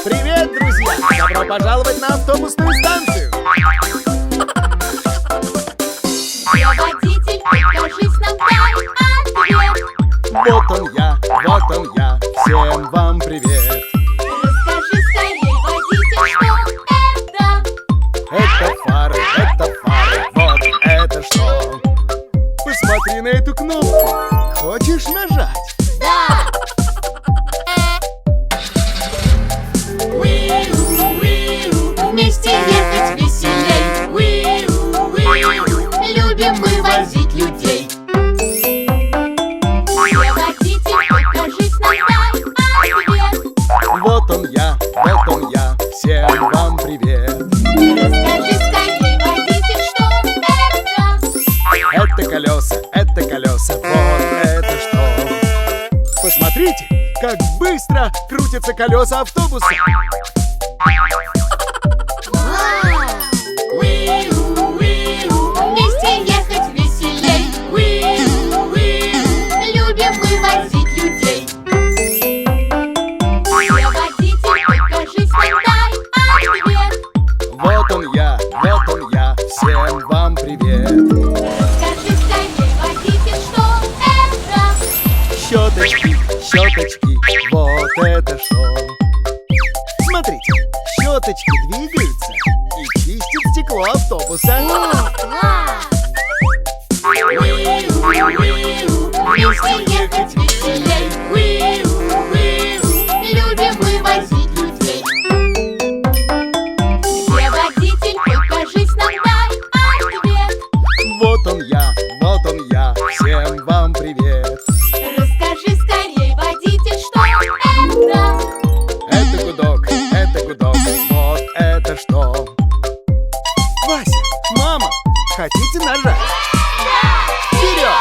Привет, друзья! Добро пожаловать на автобусную станцию! Я водитель, покажись нам, дай ответ. Вот он я, всем вам привет! Расскажи скорее, водитель, что это? Это фары, вот это что? Посмотри на эту кнопку! Хочешь нажать? Да! Вместе ехать веселей. Любим мы возить людей. Я водитель, покажись нам, дай ответ. Вот он я, всем вам привет! Расскажи скорее, водитель, что это? Это колеса, вот это что? Посмотрите, как быстро крутятся колеса автобуса! Вместе ехать веселей. Любим мы возить людей. Я водитель, покажись нам, дай ответ. Вот он я, всем вам привет! Расскажи скорее, водитель, что это? Щеточки, вот это что? Смотрите, щеточки двигаются и чистят стекло автобуса. Вместе ехать веселей. Любим мы возить людей. Я водитель, покажись нам, дай ответ. Вот он я, всем вам привет! Расскажи скорее, водитель, что это? Это гудок, вот это что? Вася, мама, хотите нажать? Вперед!